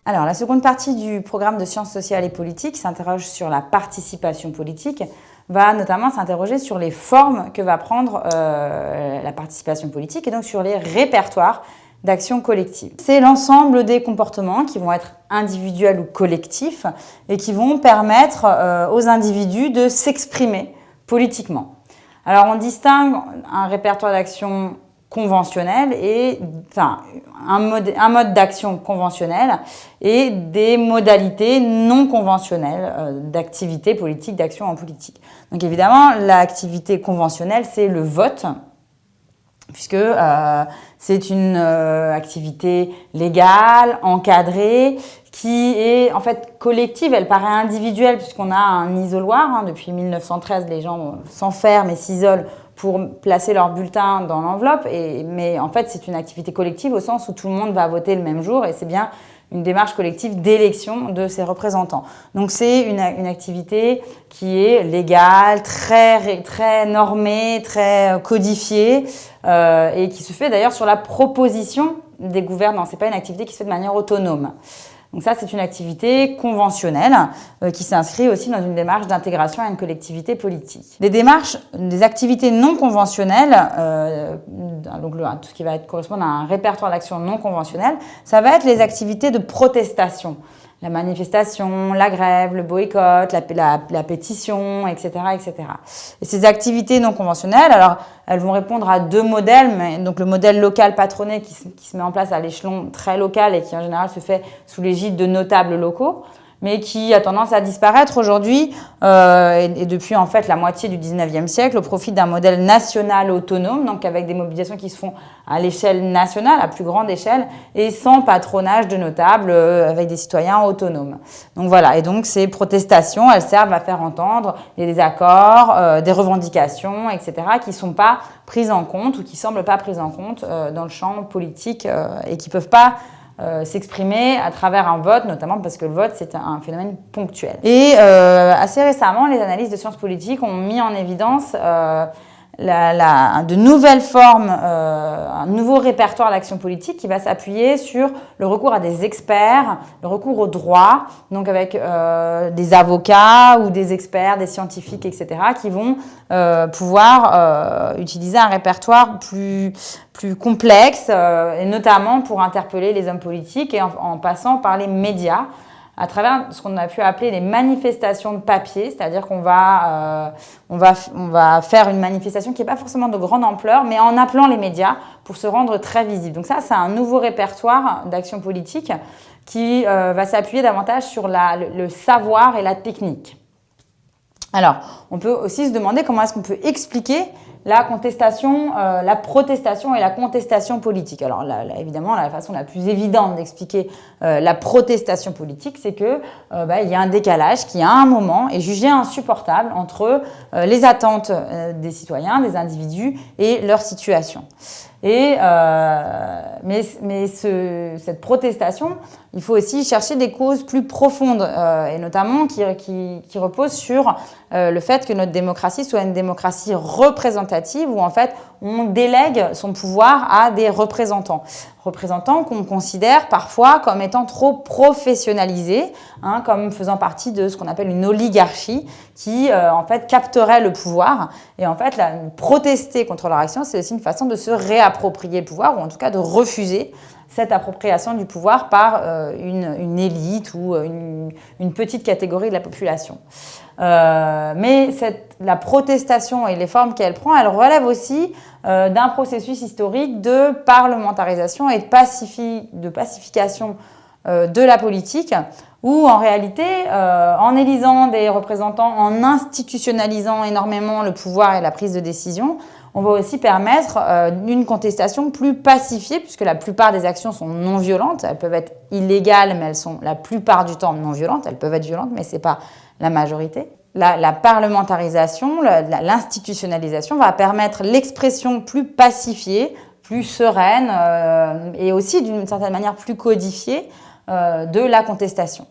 Alors, la seconde partie du programme de sciences sociales et politiques s'interroge sur la participation politique, va notamment s'interroger sur les formes que va prendre la participation politique et donc sur les répertoires d'action collective. C'est l'ensemble des comportements qui vont être individuels ou collectifs et qui vont permettre aux individus de s'exprimer politiquement. Alors, on distingue un répertoire d'action conventionnel et un mode d'action conventionnel et des modalités non conventionnelles d'activité politique, d'action en politique. Donc évidemment, l'activité conventionnelle, c'est le vote, puisque c'est une activité légale, encadrée, qui est en fait collective. Elle paraît individuelle puisqu'on a un isoloir. Depuis 1913, les gens s'enferment et s'isolent pour placer leur bulletin dans l'enveloppe. Mais en fait, c'est une activité collective au sens où tout le monde va voter le même jour et c'est bien une démarche collective d'élection de ses représentants. Donc c'est une activité qui est légale, très normée, très codifiée et qui se fait d'ailleurs sur la proposition des gouvernants. Ce n'est pas une activité qui se fait de manière autonome. Donc ça, c'est une activité conventionnelle qui s'inscrit aussi dans une démarche d'intégration à une collectivité politique. Des activités non conventionnelles, donc tout ce qui va correspondre à un répertoire d'action non conventionnelle, ça va être les activités de protestation. La manifestation, la grève, le boycott, la pétition, etc., etc. Et ces activités non conventionnelles, alors elles vont répondre à deux modèles, mais donc le modèle local patronné qui se met en place à l'échelon très local et qui en général se fait sous l'égide de notables locaux, mais qui a tendance à disparaître aujourd'hui et depuis en fait la moitié du 19e siècle au profit d'un modèle national autonome, donc avec des mobilisations qui se font à l'échelle nationale, à plus grande échelle, et sans patronage de notables, avec des citoyens autonomes. Donc voilà, et donc ces protestations, elles servent à faire entendre des accords, des revendications, etc., qui ne sont pas prises en compte ou qui ne semblent pas prises en compte dans le champ politique et qui ne peuvent pas s'exprimer à travers un vote, notamment parce que le vote, c'est un phénomène ponctuel. Et assez récemment, les analystes de sciences politiques ont mis en évidence de nouvelles formes, un nouveau répertoire d'action politique qui va s'appuyer sur le recours à des experts, le recours au droit, donc avec des avocats ou des experts, des scientifiques, etc., qui vont pouvoir utiliser un répertoire plus complexe, et notamment pour interpeller les hommes politiques et en passant par les médias, à travers ce qu'on a pu appeler les manifestations de papier, c'est-à-dire qu'on va faire une manifestation qui n'est pas forcément de grande ampleur, mais en appelant les médias pour se rendre très visible. Donc ça, c'est un nouveau répertoire d'action politique qui va s'appuyer davantage sur le savoir et la technique. Alors, on peut aussi se demander comment est-ce qu'on peut expliquer la contestation, la protestation et la contestation politique. Alors là, évidemment, la façon la plus évidente d'expliquer la protestation politique, c'est que il y a un décalage qui, à un moment, est jugé insupportable entre les attentes des citoyens, des individus et leur situation. Mais cette protestation, il faut aussi chercher des causes plus profondes et notamment qui reposent sur le fait que notre démocratie soit une démocratie représentative où en fait on délègue son pouvoir à des représentants qu'on considère parfois comme étant trop professionnalisés, comme faisant partie de ce qu'on appelle une oligarchie qui en fait capterait le pouvoir. Et en fait, protester contre leur action, c'est aussi une façon de se réapproprier le pouvoir ou en tout cas de refuser cette appropriation du pouvoir par une élite ou une petite catégorie de la population. Mais la protestation et les formes qu'elle prend, elle relève aussi d'un processus historique de parlementarisation et de pacification de la politique, où en réalité, en élisant des représentants, en institutionnalisant énormément le pouvoir et la prise de décision, on va aussi permettre une contestation plus pacifiée, puisque la plupart des actions sont non violentes. Elles peuvent être illégales, mais elles sont la plupart du temps non violentes. Elles peuvent être violentes, mais ce n'est pas la majorité. La parlementarisation, l'institutionnalisation va permettre l'expression plus pacifiée, plus sereine et aussi d'une certaine manière plus codifiée de la contestation.